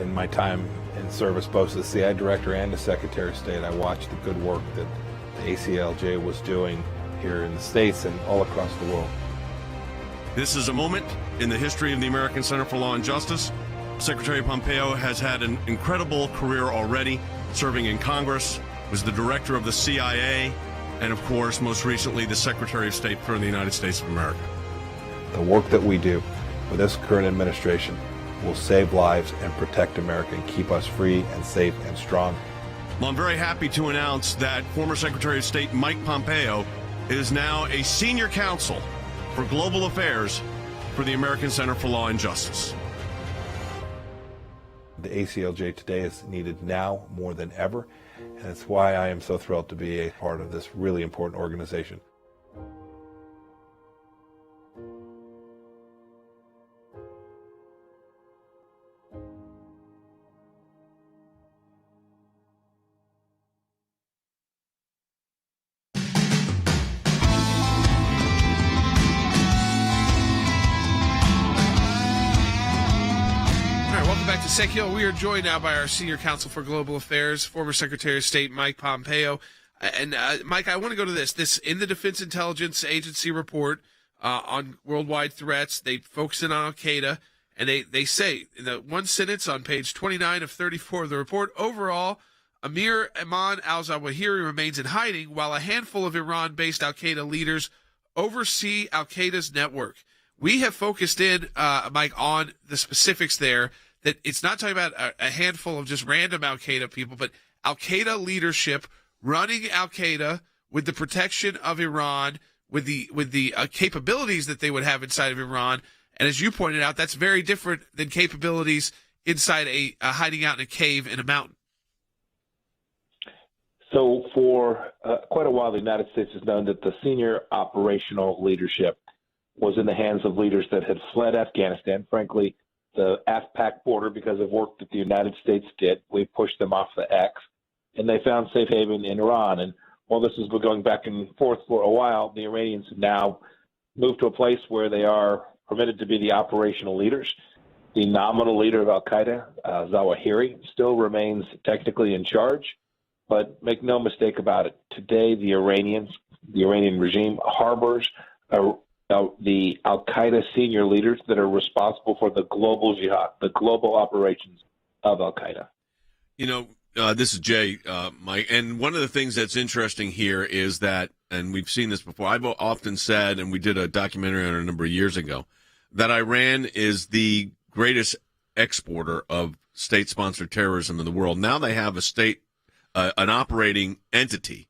In my time in service, both as the CIA Director and as Secretary of State, I watched the good work that the ACLJ was doing here in the States and all across the world. This is a moment in the history of the American Center for Law and Justice. Secretary Pompeo has had an incredible career already, serving in Congress, was the director of the CIA, and of course, most recently, the Secretary of State for the United States of America. The work that we do with this current administration will save lives and protect America and keep us free and safe and strong. Well, I'm very happy to announce that former Secretary of State Mike Pompeo is now a senior counsel for Global Affairs for the American Center for Law and Justice. The ACLJ today is needed now more than ever, and that's why I am so thrilled to be a part of this really important organization. Sekulow, we are joined now by our senior counsel for global affairs, former Secretary of State Mike Pompeo. And Mike, I want to go to this in the Defense Intelligence Agency report on worldwide threats. They focus in on Al-Qaeda, and they say in the one sentence on page 29 of 34 of the report, overall, Amir Iman al-Zawahiri remains in hiding while a handful of Iran-based Al-Qaeda leaders oversee Al-Qaeda's network. We have focused in, Mike, on the specifics there. That it's not talking about a handful of just random Al-Qaeda people, but Al-Qaeda leadership running Al-Qaeda with the protection of Iran, with the capabilities that they would have inside of Iran. And as you pointed out, that's very different than capabilities inside a hiding out in a cave in a mountain. So for quite a while, the United States has known that the senior operational leadership was in the hands of leaders that had fled Afghanistan. Frankly, the AFPAC border, because of work that the United States did, we pushed them off the X, and they found safe haven in Iran. And while this has been going back and forth for a while, the Iranians have now moved to a place where they are permitted to be the operational leaders. The nominal leader of Al-Qaeda, Zawahiri, still remains technically in charge, but make no mistake about it. Today, the Iranian regime harbors the Al-Qaeda senior leaders that are responsible for the global jihad, the global operations of Al-Qaeda. You know, this is Jay, Mike, and one of the things that's interesting here is that, and we've seen this before, I've often said, and we did a documentary on it a number of years ago, that Iran is the greatest exporter of state-sponsored terrorism in the world. Now they have an operating entity,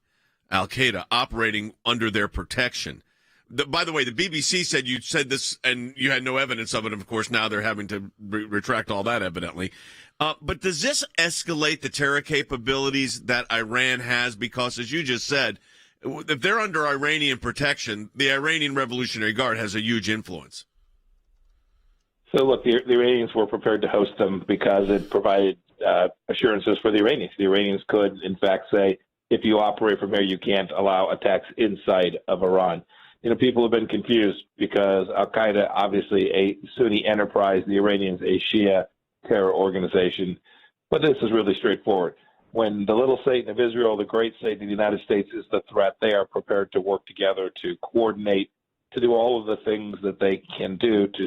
Al-Qaeda, operating under their protection. By the way, the BBC said you said this and you had no evidence of it. Of course, now they're having to retract all that, evidently. But does this escalate the terror capabilities that Iran has? Because, as you just said, if they're under Iranian protection, the Iranian Revolutionary Guard has a huge influence. So, look, the Iranians were prepared to host them because it provided assurances for the Iranians. The Iranians could, in fact, say, if you operate from here, you can't allow attacks inside of Iran. You know, people have been confused because Al-Qaeda, obviously a Sunni enterprise, the Iranians a Shia terror organization. But this is really straightforward. When the little Satan of Israel, the great Satan of the United States is the threat, they are prepared to work together, to coordinate, to do all of the things that they can do to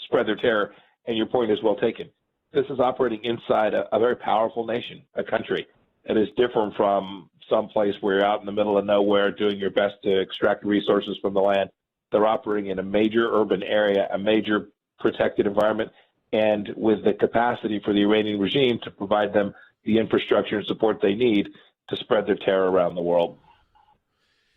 spread their terror. And your point is well taken. This is operating inside a very powerful nation, a country that is different from some place where you're out in the middle of nowhere doing your best to extract resources from the land. They're operating in a major urban area, a major protected environment, and with the capacity for the Iranian regime to provide them the infrastructure and support they need to spread their terror around the world.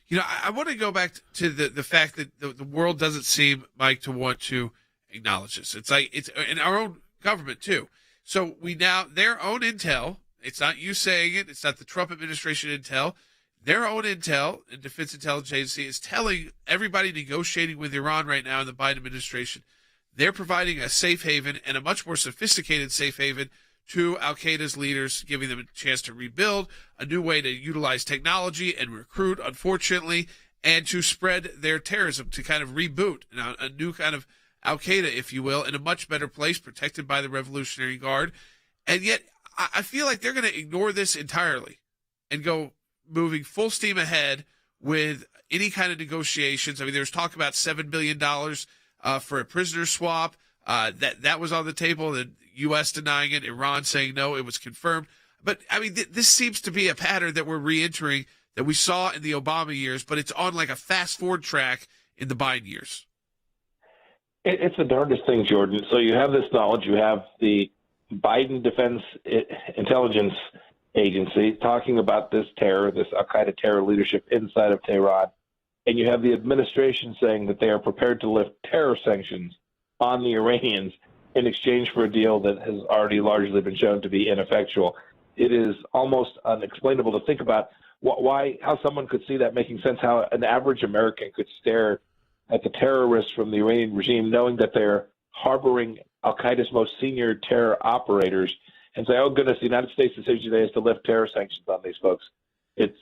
You know, I want to go back to the fact that the world doesn't seem, Mike, to want to acknowledge this. It's like it's in our own government, too. So their own intel, it's not you saying it, it's not the Trump administration intel, their own intel and Defense Intelligence Agency is telling everybody negotiating with Iran right now in the Biden administration, they're providing a safe haven and a much more sophisticated safe haven to Al-Qaeda's leaders, giving them a chance to rebuild, a new way to utilize technology and recruit, unfortunately, and to spread their terrorism, to kind of reboot a new kind of Al-Qaeda, if you will, in a much better place, protected by the Revolutionary Guard. And yet, I feel like they're going to ignore this entirely and go moving full steam ahead with any kind of negotiations. I mean, there's talk about $7 billion for a prisoner swap. That was on the table. The U.S. denying it, Iran saying no, it was confirmed. But, I mean, this seems to be a pattern that we're reentering that we saw in the Obama years, but it's on like a fast-forward track in the Biden years. It's the darndest thing, Jordan. So you have this knowledge. You have the Biden Defense Intelligence Agency talking about this terror, this Al-Qaeda terror leadership inside of Tehran. and you have the administration saying that they are prepared to lift terror sanctions on the Iranians in exchange for a deal that has already largely been shown to be ineffectual. It is almost unexplainable to think about how someone could see that making sense, how an average American could stare at the terrorists from the Iranian regime, knowing that they're harboring Al-Qaeda's most senior terror operators, and say, oh, goodness, the United States' decision today is to lift terror sanctions on these folks. It's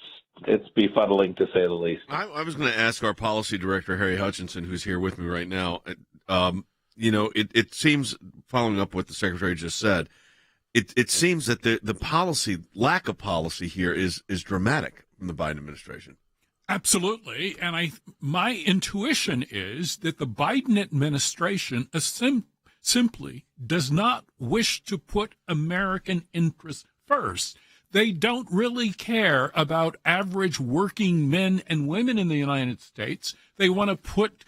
befuddling, to say the least. I was going to ask our policy director, Harry Hutchinson, who's here with me right now. It seems, following up what the Secretary just said, it seems that the policy, lack of policy here is dramatic from the Biden administration. Absolutely. And my intuition is that the Biden administration simply does not wish to put American interests first. They don't really care about average working men and women in the United States. They want to put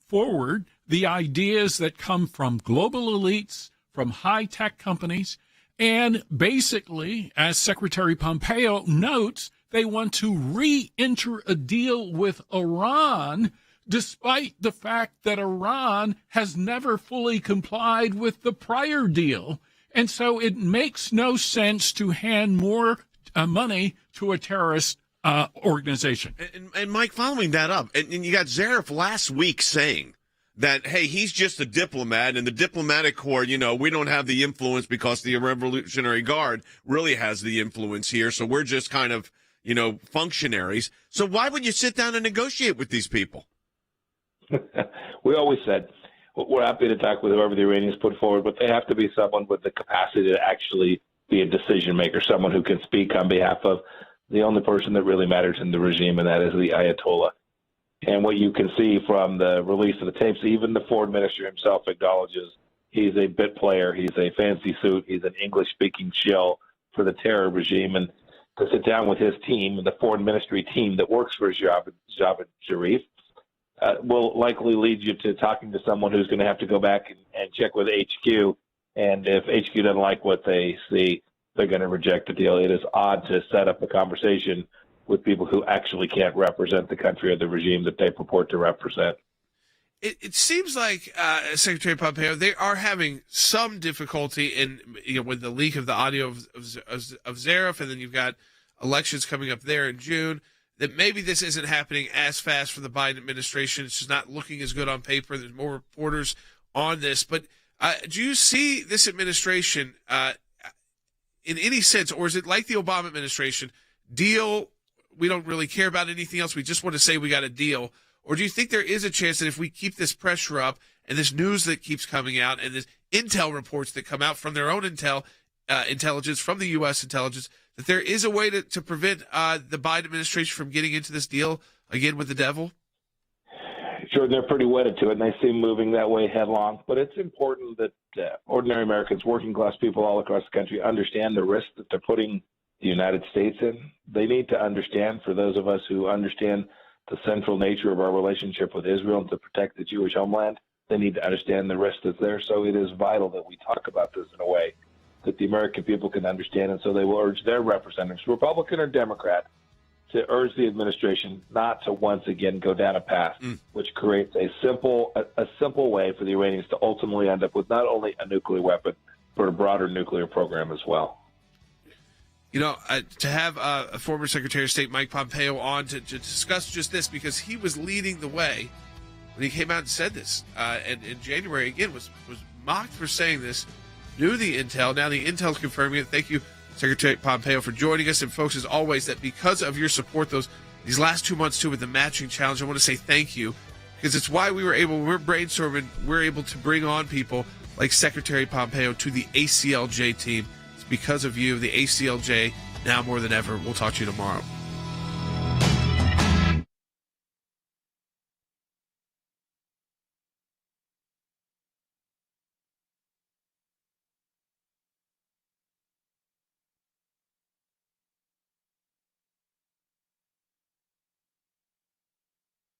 forward the ideas that come from global elites, from high-tech companies, and basically, as Secretary Pompeo notes, they want to re-enter a deal with Iran, despite the fact that Iran has never fully complied with the prior deal. And so it makes no sense to hand more money to a terrorist organization. And Mike, following that up, and you got Zarif last week saying that, hey, he's just a diplomat, and the diplomatic corps, we don't have the influence because the Revolutionary Guard really has the influence here, so we're just kind of, functionaries. So why would you sit down and negotiate with these people? We always said, we're happy to talk with whoever the Iranians put forward, but they have to be someone with the capacity to actually be a decision maker, someone who can speak on behalf of the only person that really matters in the regime, and that is the Ayatollah. And what you can see from the release of the tapes, even the foreign minister himself acknowledges he's a bit player, he's a fancy suit, he's an English-speaking shill for the terror regime. And to sit down with his team, the foreign ministry team that works for Javad Zarif, will likely lead you to talking to someone who's going to have to go back and check with HQ. And if HQ doesn't like what they see, they're going to reject the deal. It is odd to set up a conversation with people who actually can't represent the country or the regime that they purport to represent. It seems like Secretary Pompeo, they are having some difficulty in, with the leak of the audio of Zarif, and then you've got elections coming up there in June, that maybe this isn't happening as fast for the Biden administration. It's just not looking as good on paper. There's more reporters on this. But do you see this administration in any sense, or is it like the Obama administration, deal, we don't really care about anything else, we just want to say we got a deal? Or do you think there is a chance that if we keep this pressure up and this news that keeps coming out and this intel reports that come out from their own intelligence, from the U.S. intelligence, that there is a way to prevent the Biden administration from getting into this deal again with the devil? Sure, they're pretty wedded to it, and they seem moving that way headlong. But it's important that ordinary Americans, working class people all across the country, understand the risk that they're putting the United States in. They need to understand, for those of us who understand the central nature of our relationship with Israel and to protect the Jewish homeland, they need to understand the risk that's there. So it is vital that we talk about this in a way that the American people can understand, and so they will urge their representatives, Republican or Democrat, to urge the administration not to once again go down a path which creates a simple way for the Iranians to ultimately end up with not only a nuclear weapon, but a broader nuclear program as well. To have a former Secretary of State, Mike Pompeo, on to discuss just this, because he was leading the way when he came out and said this. And in January, again, was mocked for saying this, knew the intel. Now the intel's confirming it. Thank you, Secretary Pompeo, for joining us. And folks, as always, that because of your support these last 2 months, too, with the matching challenge, I want to say thank you, because it's why we're brainstorming, we're able to bring on people like Secretary Pompeo to the ACLJ team. Because of you, the ACLJ, now more than ever. We'll talk to you tomorrow.